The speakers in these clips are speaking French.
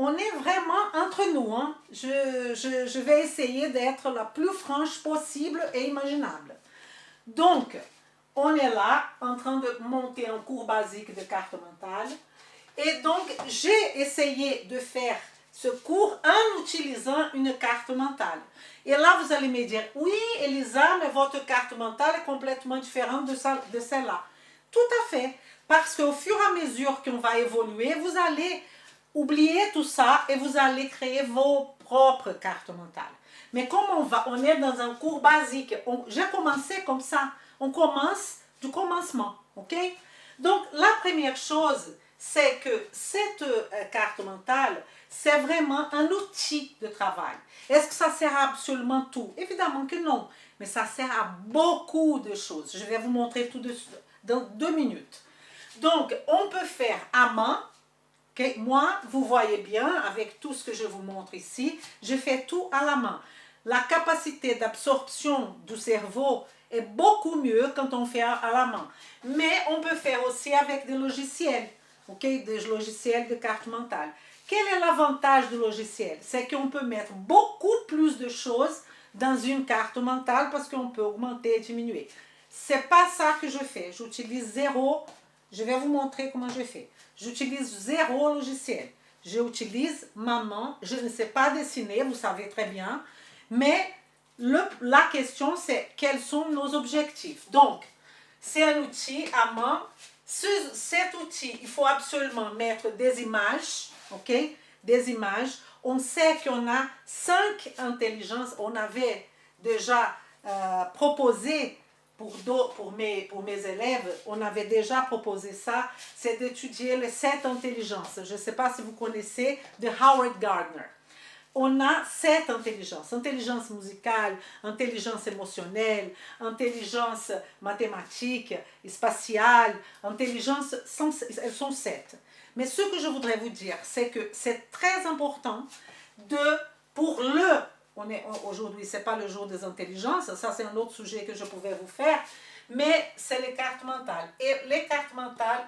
on est vraiment entre nous. Hein. Je vais essayer d'être la plus franche possible et imaginable. Donc, on est là en train de monter un cours basique de carte mentale. Et donc, j'ai essayé de faire ce cours en utilisant une carte mentale. Et là, vous allez me dire, oui, Elisa, mais votre carte mentale est complètement différente de celle-là. Tout à fait. Parce qu'au fur et à mesure qu'on va évoluer, vous allez oublier tout ça et vous allez créer vos propres cartes mentales. Mais comme on est dans un cours basique, j'ai commencé comme ça. On commence du commencement, ok? Donc, la première chose, c'est que cette carte mentale, c'est vraiment un outil de travail. Est-ce que ça sert à absolument tout? Évidemment que non, mais ça sert à beaucoup de choses. Je vais vous montrer tout de suite, dans 2 minutes. Donc, on peut faire à main. Okay? Moi, vous voyez bien, avec tout ce que je vous montre ici, je fais tout à la main. La capacité d'absorption du cerveau est beaucoup mieux quand on fait à la main. Mais on peut faire aussi avec des logiciels, okay? Des logiciels de carte mentale. Quel est l'avantage du logiciel? C'est qu'on peut mettre beaucoup plus de choses dans une carte mentale parce qu'on peut augmenter et diminuer. C'est pas ça que je fais. J'utilise zéro. Je vais vous montrer comment je fais. J'utilise zéro logiciel. J'utilise ma main. Je ne sais pas dessiner, vous savez très bien. Mais la question, c'est quels sont nos objectifs. Donc, c'est un outil à main. Cet outil, il faut absolument mettre des images. Ok? Des images. On sait qu'on a 5 intelligences. On avait déjà proposé pour mes élèves, on avait déjà proposé ça, c'est d'étudier les 7 intelligences. Je ne sais pas si vous connaissez de Howard Gardner. On a 7 intelligences. Intelligence musicale, intelligence émotionnelle, intelligence mathématique, spatiale, intelligence, elles sont 7. Mais ce que je voudrais vous dire, c'est que c'est très important aujourd'hui, ce n'est pas le jour des intelligences, ça c'est un autre sujet que je pouvais vous faire, mais c'est les cartes mentales. Et les cartes mentales,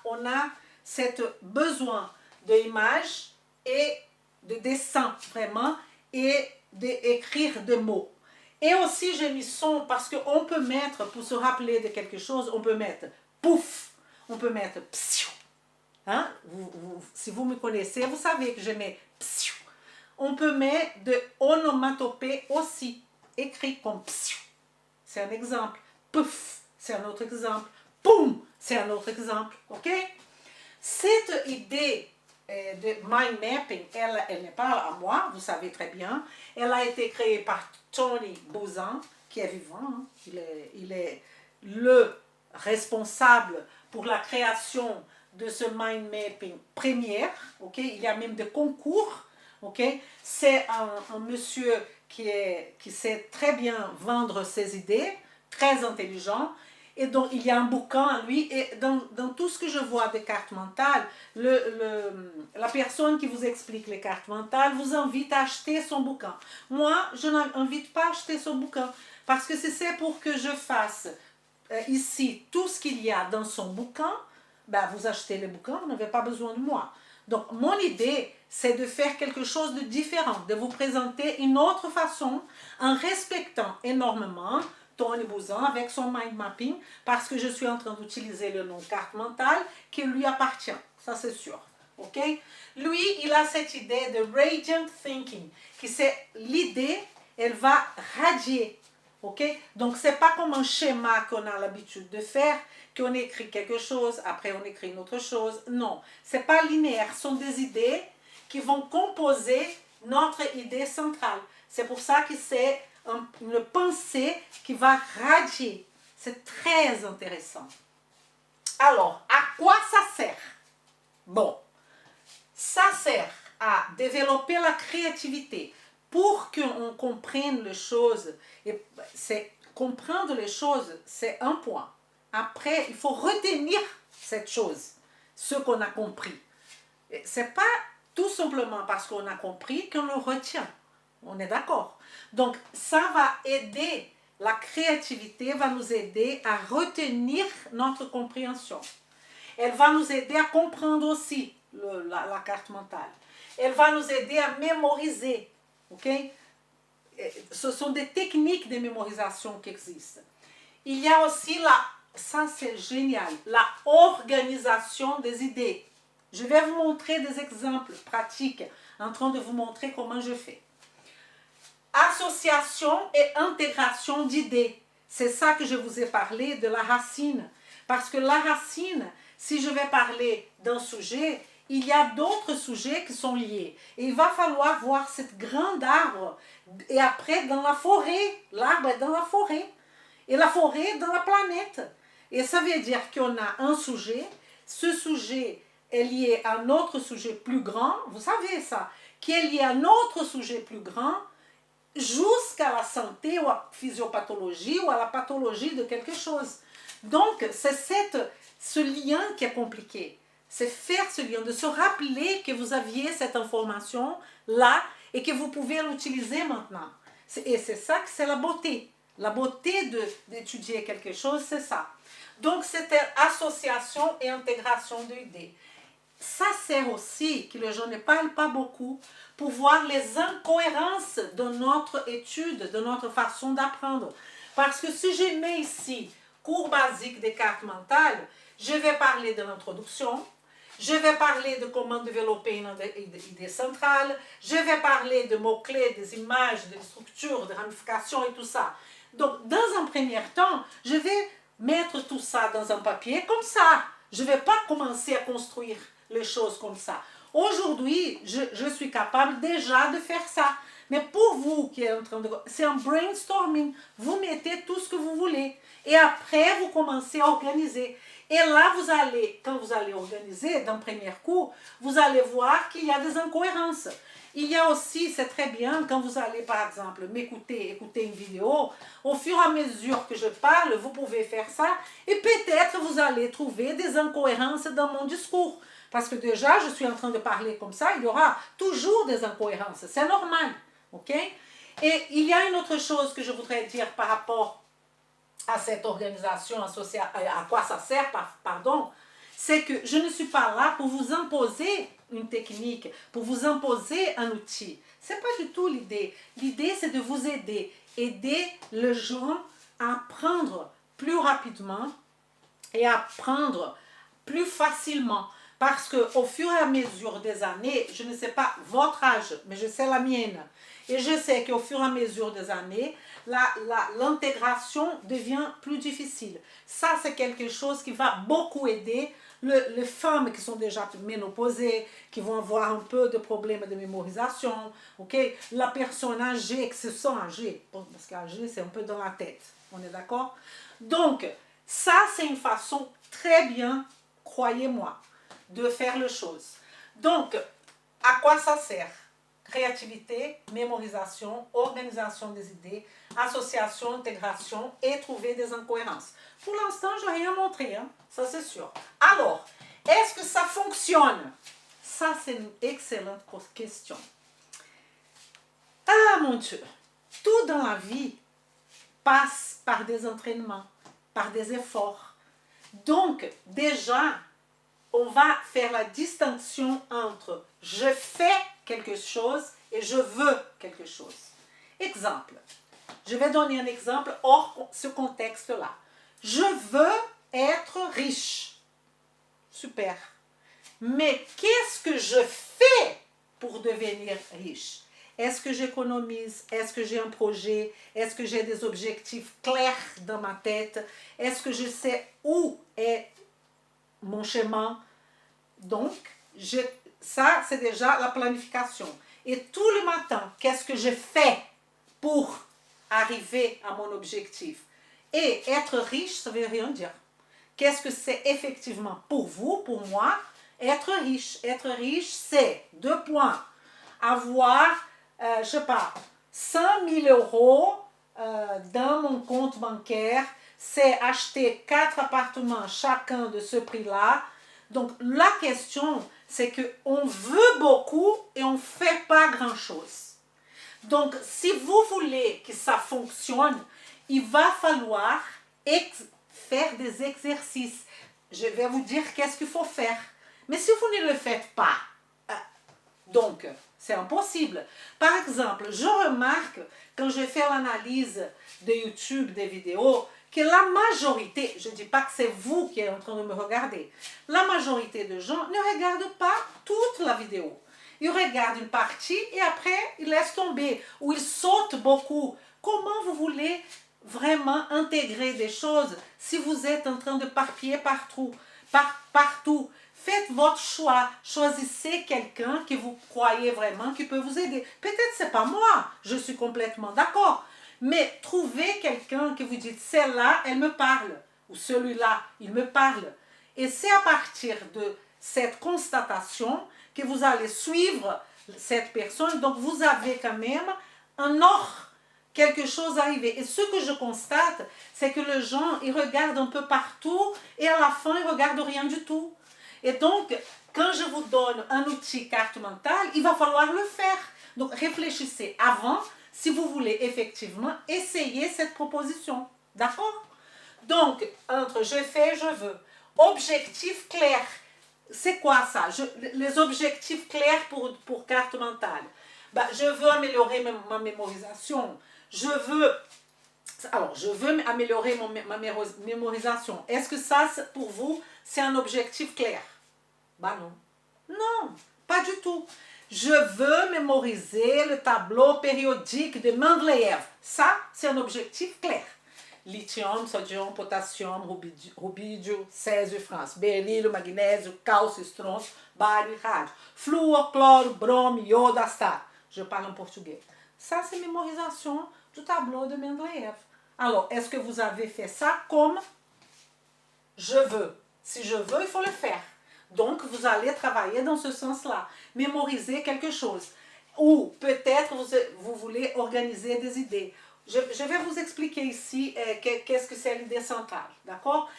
on a cet besoin d'images et de dessin vraiment, et d'écrire des mots. Et aussi j'ai mis son parce qu'on peut mettre, pour se rappeler de quelque chose, on peut mettre pouf, on peut mettre psiou. Hein? Si vous me connaissez, vous savez que je mets psiou. On peut mettre de onomatopée aussi, écrit comme psiou. C'est un exemple. Pouf, c'est un autre exemple. Poum, c'est un autre exemple. Ok? Cette idée de mind mapping, elle n'est pas à moi, vous savez très bien. Elle a été créée par Tony Buzan, qui est vivant. Hein? Il est le responsable pour la création de ce mind mapping première. Ok? Il y a même des concours. Okay? C'est un monsieur qui sait très bien vendre ses idées, très intelligent, et donc il y a un bouquin à lui, et dans tout ce que je vois des cartes mentales, la personne qui vous explique les cartes mentales vous invite à acheter son bouquin. Moi, je n'invite pas à acheter son bouquin, parce que si c'est pour que je fasse ici tout ce qu'il y a dans son bouquin, ben, vous achetez le bouquin, vous n'avez pas besoin de moi. Donc, mon idée, c'est de faire quelque chose de différent, de vous présenter une autre façon en respectant énormément Tony Buzan avec son mind mapping, parce que je suis en train d'utiliser le nom carte mentale qui lui appartient, ça c'est sûr. Ok? Lui, il a cette idée de radiant thinking, qui c'est l'idée, elle va radier. Ok? Donc, ce n'est pas comme un schéma qu'on a l'habitude de faire, qu'on écrit quelque chose, après on écrit une autre chose. Non, ce n'est pas linéaire. Ce sont des idées qui vont composer notre idée centrale. C'est pour ça que c'est une pensée qui va radier. C'est très intéressant. Alors, à quoi ça sert? Bon, ça sert à développer la créativité. Pour qu'on comprenne les choses, et comprendre les choses, c'est un point. Après, il faut retenir cette chose, ce qu'on a compris. Ce n'est pas tout simplement parce qu'on a compris qu'on le retient. On est d'accord. Donc, ça va aider, la créativité va nous aider à retenir notre compréhension. Elle va nous aider à comprendre aussi la carte mentale. elle va nous aider à mémoriser. Ok? Ce sont des techniques de mémorisation qui existent. Il y a aussi ça c'est génial, la organisation des idées. Je vais vous montrer des exemples pratiques en train de vous montrer comment je fais. Association et intégration d'idées. C'est ça que je vous ai parlé de la racine. Parce que la racine, si je vais parler d'un sujet, il y a d'autres sujets qui sont liés. Et il va falloir voir cette grande arbre. Et après, dans la forêt, l'arbre est dans la forêt. Et la forêt est dans la planète. Et ça veut dire qu'on a un sujet. Ce sujet est lié à un autre sujet plus grand. Vous savez ça. Qui est lié à un autre sujet plus grand. Jusqu'à la santé ou à la physiopathologie ou à la pathologie de quelque chose. Donc, c'est ce lien qui est compliqué. C'est faire ce lien, de se rappeler que vous aviez cette information là et que vous pouvez l'utiliser maintenant. Et c'est ça que c'est la beauté. La beauté d'étudier quelque chose, c'est ça. Donc, c'était association et intégration d'idées. Ça sert aussi, que les gens ne parlent pas beaucoup, pour voir les incohérences de notre étude, de notre façon d'apprendre. Parce que si je mets ici cours basique des cartes mentales, je vais parler de l'introduction, je vais parler de comment développer une idée centrale, je vais parler de mots-clés, des images, des structures, des ramifications et tout ça. Donc, dans un premier temps, je vais mettre tout ça dans un papier comme ça. Je ne vais pas commencer à construire les choses comme ça. Aujourd'hui, je suis capable déjà de faire ça. Mais pour vous qui êtes en train de... C'est un brainstorming. Vous mettez tout ce que vous voulez. Et après, vous commencez à organiser. Et là, vous allez, quand vous allez organiser dans le premier cours, vous allez voir qu'il y a des incohérences. Il y a aussi, c'est très bien, quand vous allez par exemple écouter une vidéo, au fur et à mesure que je parle, vous pouvez faire ça et peut-être vous allez trouver des incohérences dans mon discours. Parce que déjà, je suis en train de parler comme ça, il y aura toujours des incohérences, c'est normal. Ok? Et il y a une autre chose que je voudrais dire par rapport à cette organisation associée, à quoi ça sert, pardon, c'est que je ne suis pas là pour vous imposer une technique, pour vous imposer un outil. Ce n'est pas du tout l'idée. L'idée, c'est de vous aider. Aider les gens à apprendre plus rapidement et à apprendre plus facilement. Parce qu'au fur et à mesure des années, je ne sais pas votre âge, mais je sais la mienne. Et je sais qu'au fur et à mesure des années, l'intégration devient plus difficile. Ça, c'est quelque chose qui va beaucoup aider les femmes qui sont déjà ménopausées, qui vont avoir un peu de problèmes de mémorisation, okay? La personne âgée, qui se sent âgée, parce qu'âgée, c'est un peu dans la tête, on est d'accord? Donc, ça, c'est une façon très bien, croyez-moi, de faire les choses. Donc, à quoi ça sert? Créativité, mémorisation, organisation des idées, association, intégration et trouver des incohérences. Pour l'instant, je n'ai rien montré, hein? Ça c'est sûr. Alors, est-ce que ça fonctionne? Ça, c'est une excellente question. Ah mon Dieu, tout dans la vie passe par des entraînements, par des efforts. Donc, déjà, on va faire la distinction entre je fais quelque chose et je veux quelque chose. Exemple. Je vais donner un exemple hors ce contexte-là. Je veux être riche. Super. Mais qu'est-ce que je fais pour devenir riche? Est-ce que j'économise? Est-ce que j'ai un projet? Est-ce que j'ai des objectifs clairs dans ma tête? Est-ce que je sais où est mon chemin? Donc, ça, c'est déjà la planification. Et tout le matin, qu'est-ce que je fais pour arriver à mon objectif? Et être riche, ça ne veut rien dire. Qu'est-ce que c'est effectivement pour vous, pour moi, être riche? Être riche, c'est 2 points. Avoir, je ne sais pas, 100 000 euros dans mon compte bancaire, c'est acheter 4 appartements chacun de ce prix-là. Donc, la question, c'est qu'on veut beaucoup et on ne fait pas grand-chose. Donc, si vous voulez que ça fonctionne, il va falloir faire des exercices. Je vais vous dire qu'est-ce qu'il faut faire. Mais si vous ne le faites pas, Donc, c'est impossible. Par exemple, je remarque, quand je fais l'analyse de YouTube des vidéos, que la majorité, je ne dis pas que c'est vous qui êtes en train de me regarder, la majorité de gens ne regardent pas toute la vidéo. Ils regardent une partie et après, ils laissent tomber ou ils sautent beaucoup. Comment vous voulez vraiment intégrer des choses si vous êtes en train de parpiller partout? Partout. Faites votre choix. Choisissez quelqu'un que vous croyez vraiment qui peut vous aider. Peut-être c'est pas moi, je suis complètement d'accord. Mais trouvez quelqu'un que vous dites, celle-là, elle me parle. Ou celui-là, il me parle. Et c'est à partir de cette constatation que vous allez suivre cette personne. Donc vous avez quand même un ordre, quelque chose arrivé. Et ce que je constate, c'est que les gens, ils regardent un peu partout et à la fin, ils ne regardent rien du tout. Et donc, quand je vous donne un outil carte mentale, il va falloir le faire. Donc, réfléchissez avant si vous voulez effectivement essayer cette proposition. D'accord? Donc, entre je fais, je veux. Objectif clair. C'est quoi ça? Les objectifs clairs pour carte mentale. Ben, je veux améliorer ma mémorisation. Je veux améliorer ma mémorisation. Est-ce que ça, pour vous, c'est un objectif clair? Ben non. Non, pas du tout. Je veux mémoriser le tableau périodique de Mendeleïev. Ça, c'est un objectif clair. Lithium, sodium, potassium, rubídio, césio, France, berilo, magnésio, cálcio, estronço, bário e rádio. Flúor, cloro, bromo, iodo, astar. Je parle en portugais. Ça, c'est mémorisation du tableau de Mendeleïev. Alors, est-ce que vous avez fait ça comme je veux? Si je veux, il faut le faire. Donc, vous allez travailler dans ce sens-là. Mémoriser quelque chose. Ou peut-être vous voulez organiser des idées. Je vais vous expliquer ici qu'est-ce que c'est l'idée centrale. D'accord?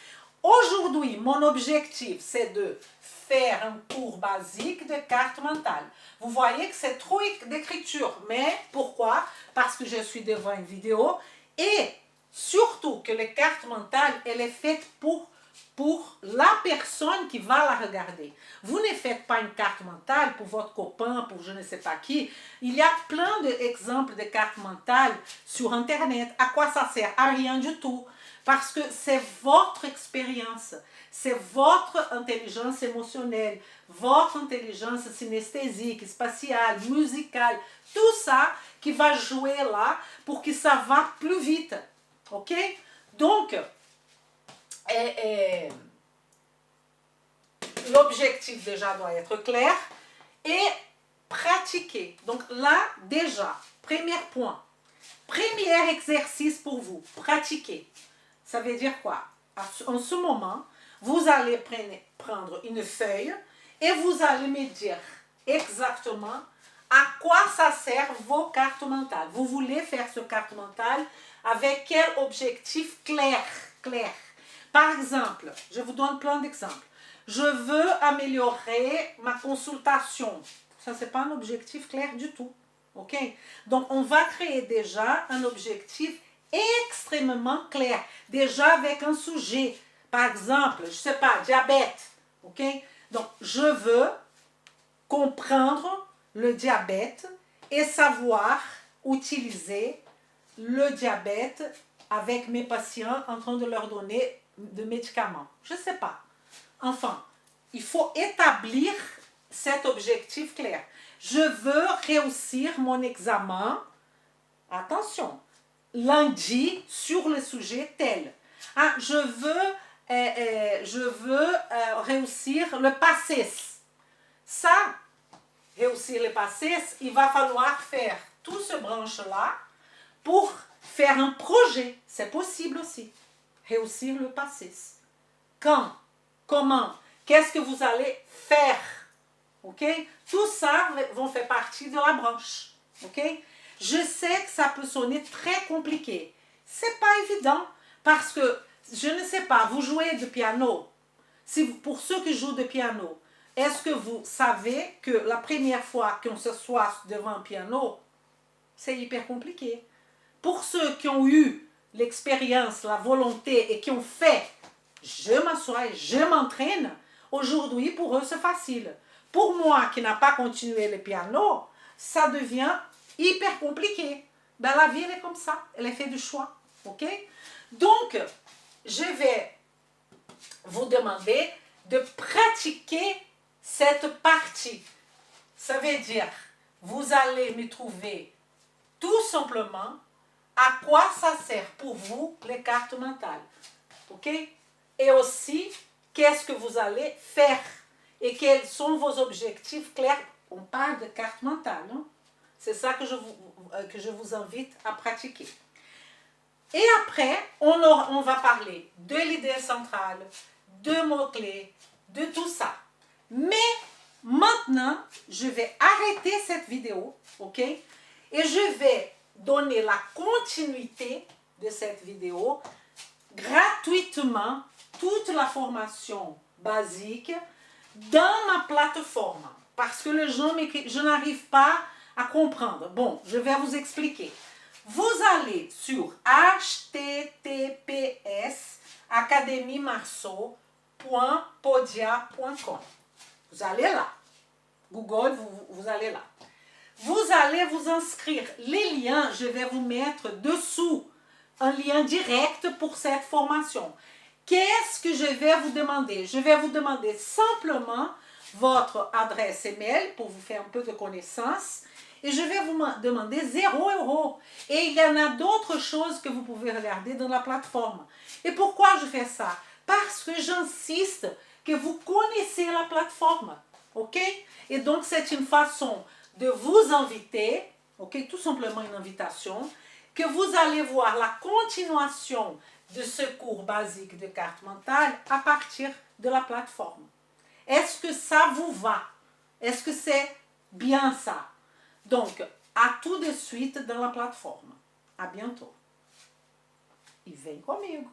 Aujourd'hui, mon objectif, c'est de faire un cours basique de carte mentale. Vous voyez que c'est trop d'écriture. Mais pourquoi? Parce que je suis devant une vidéo et surtout que les cartes mentales, elle est faite pour la personne qui va la regarder. Vous ne faites pas une carte mentale pour votre copain, pour je ne sais pas qui. Il y a plein d'exemples de cartes mentales sur Internet. À quoi ça sert? À rien du tout. Parce que c'est votre expérience, c'est votre intelligence émotionnelle, votre intelligence synesthésique, spatiale, musicale, tout ça qui va jouer là pour que ça va plus vite. Ok? Donc, l'objectif déjà doit être clair et pratiquer. Donc là, déjà, premier point, premier exercice pour vous, pratiquer. Ça veut dire quoi? En ce moment, vous allez prendre une feuille et vous allez me dire exactement à quoi ça sert vos cartes mentales. Vous voulez faire ce carte mentale avec quel objectif clair? Par exemple, je vous donne plein d'exemples. Je veux améliorer ma consultation. Ça, ce n'est pas un objectif clair du tout. Ok? Donc, on va créer déjà un objectif extrêmement clair. Déjà avec un sujet. Par exemple, je ne sais pas, diabète. Ok? Donc, je veux comprendre le diabète et savoir utiliser le diabète avec mes patients en train de leur donner des médicaments. Je ne sais pas. Enfin, il faut établir cet objectif clair. Je veux réussir mon examen, attention, lundi sur le sujet tel. Ah, je veux réussir le PACES. Ça, réussir le PACES, il va falloir faire tout ce branche-là pour faire un projet. C'est possible aussi. Réussir le PACES. Quand? Comment? Qu'est-ce que vous allez faire? Ok? Tout ça vont faire partie de la branche. Ok? Je sais que ça peut sonner très compliqué. C'est pas évident parce que, je ne sais pas, vous jouez du piano. Pour ceux qui jouent du piano, est-ce que vous savez que la première fois qu'on s'assoit devant un piano, c'est hyper compliqué? Pour ceux qui ont eu l'expérience, la volonté et qui ont fait, je m'assois et je m'entraîne, aujourd'hui pour eux c'est facile. Pour moi qui n'a pas continué le piano, ça devient hyper compliqué. Ben, la vie, elle est comme ça. Elle est faite du choix. OK? Donc, je vais vous demander de pratiquer cette partie. Ça veut dire, vous allez me trouver tout simplement à quoi ça sert pour vous les cartes mentales. OK? Et aussi, qu'est-ce que vous allez faire et quels sont vos objectifs clairs. On parle de cartes mentales, non? C'est ça que je vous invite à pratiquer. Et après, on va parler de l'idée centrale, de mots-clés, de tout ça. Mais maintenant, je vais arrêter cette vidéo, ok? Et je vais donner la continuité de cette vidéo gratuitement, toute la formation basique dans ma plateforme. Parce que les gens m'écrivent, je n'arrive pas à comprendre. Bon, je vais vous expliquer. Vous allez sur https://academiemarceau.podia.com. Vous allez là. Google, vous allez là. Vous allez vous inscrire. Les liens, je vais vous mettre dessous un lien direct pour cette formation. Qu'est-ce que je vais vous demander? Je vais vous demander simplement votre adresse email pour vous faire un peu de connaissance. Et je vais vous demander 0 €. Et il y en a d'autres choses que vous pouvez regarder dans la plateforme. Et pourquoi je fais ça? Parce que j'insiste que vous connaissez la plateforme. OK? Et donc, c'est une façon de vous inviter, OK? Tout simplement une invitation, que vous allez voir la continuation de ce cours basique de cartes mentales à partir de la plateforme. Est-ce que ça vous va? Est-ce que c'est bien ça? Donc, à tout de suite dans la plateforme. À bientôt. E vem comigo.